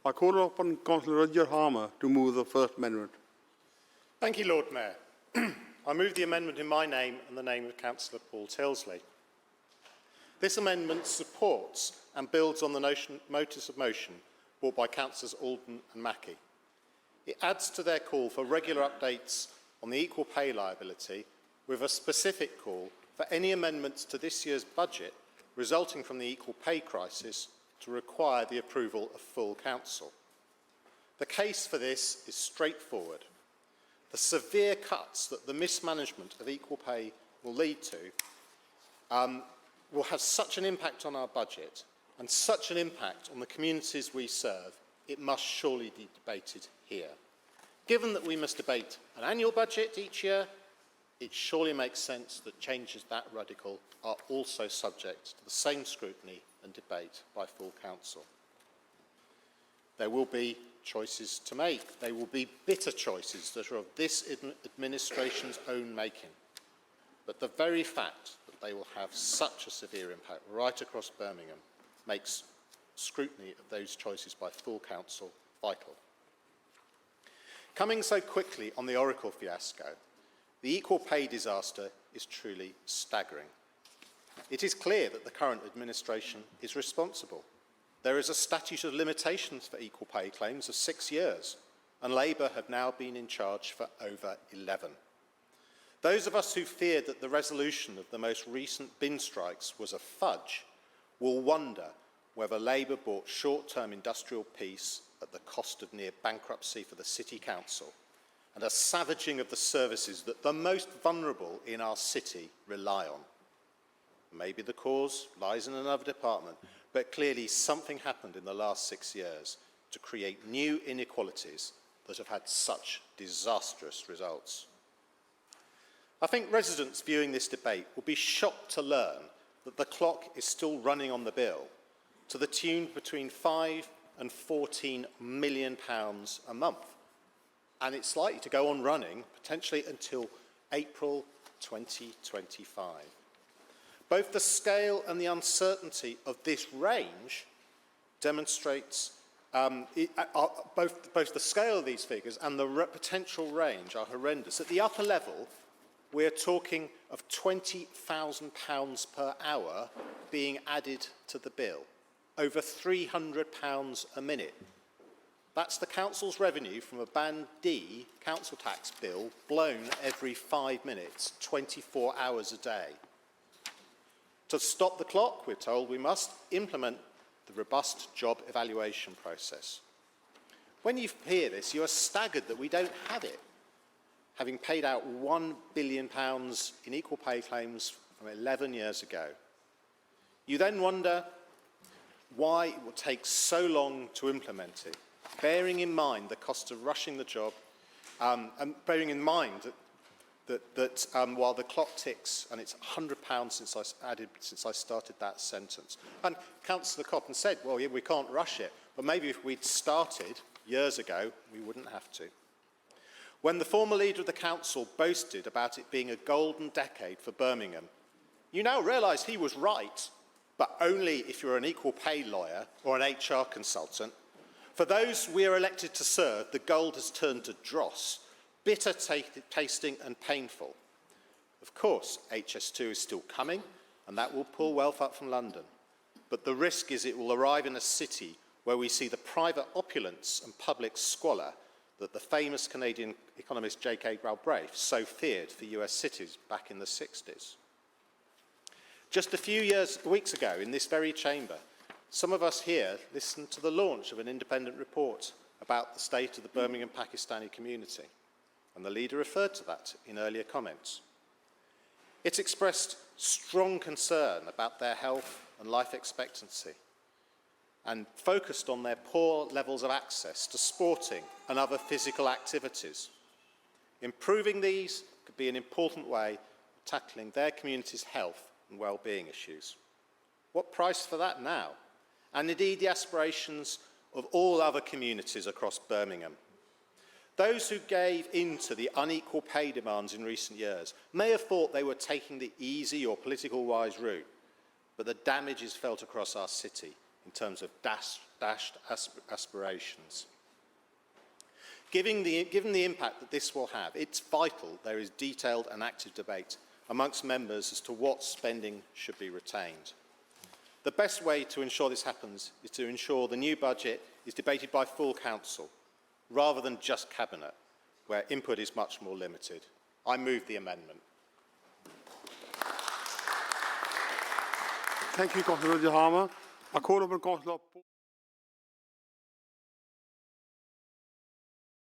I call upon Councillor Roger Harmer to move the First Amendment. Thank you, Lord Mayor. I move the amendment in my name and the name of Councillor Paul Tilsley. This amendment supports and builds on the notice of motion brought by Councillors Alden and Mackie. It adds to their call for regular updates on the equal pay liability, with a specific call for any amendments to this year's budget resulting from the equal pay crisis to require the approval of full council. The case for this is straightforward. The severe cuts that the mismanagement of equal pay will lead to will have such an impact on our budget and such an impact on the communities we serve, it must surely be debated here. Given that we must debate an annual budget each year, it surely makes sense that changes that radical are also subject to the same scrutiny and debate by full council. There will be choices to make. They will be bitter choices that are of this administration's own making. But the very fact that they will have such a severe impact right across Birmingham makes scrutiny of those choices by full council vital. Coming so quickly on the Oracle fiasco, the equal pay disaster is truly staggering. It is clear that the current administration is responsible. There is a statute of limitations for equal pay claims of 6 years, and Labour have now been in charge for over 11. Those of us who feared that the resolution of the most recent bin strikes was a fudge will wonder whether Labour bought short-term industrial peace at the cost of near bankruptcy for the City Council and a savaging of the services that the most vulnerable in our city rely on. Maybe the cause lies in another department, but clearly something happened in the last 6 years to create new inequalities that have had such disastrous results. I think residents viewing this debate will be shocked to learn that the clock is still running on the bill to the tune between £5 and £14 million a month. And it's likely to go on running potentially until April 2025. Both the scale and the uncertainty of this range demonstrates both the scale of these figures and the potential range are horrendous. At the upper level, we're talking of £20,000 per hour being added to the bill, over £300 a minute. That's the council's revenue from a Band D council tax bill blown every 5 minutes, 24 hours a day. To stop the clock, we're told we must implement the robust job evaluation process. When you hear this, you are staggered that we don't have it, having paid out £1 billion in equal pay claims from 11 years ago. You then wonder why it will take so long to implement it, bearing in mind the cost of rushing the job, and bearing in mind that while the clock ticks, and it's £100 since I started that sentence. And Councillor Cotton said, well, yeah, we can't rush it, but maybe if we'd started years ago, we wouldn't have to. When the former leader of the council boasted about it being a golden decade for Birmingham, you now realise he was right, but only if you're an equal pay lawyer or an HR consultant. For those we are elected to serve, the gold has turned to dross, bitter tasting and painful. Of course, HS2 is still coming, and that will pull wealth up from London. But the risk is it will arrive in a city where we see the private opulence and public squalor that the famous Canadian economist J.K. Galbraith so feared for US cities back in the 60s. Just a few weeks ago, in this very chamber, some of us here listened to the launch of an independent report about the state of the Birmingham Pakistani community, and the leader referred to that in earlier comments. It expressed strong concern about their health and life expectancy, and focused on their poor levels of access to sporting and other physical activities. Improving these could be an important way of tackling their community's health and well-being issues. What price for that now? And indeed the aspirations of all other communities across Birmingham. Those who gave in to the unequal pay demands in recent years may have thought they were taking the easy or political wise route, but the damage is felt across our city in terms of dashed aspirations. Given the impact that this will have, it's vital there is detailed and active debate amongst members as to what spending should be retained. The best way to ensure this happens is to ensure the new budget is debated by full council, rather than just Cabinet, where input is much more limited. I move the amendment. Thank you, Councillor Roger Harmer. I call upon Councillor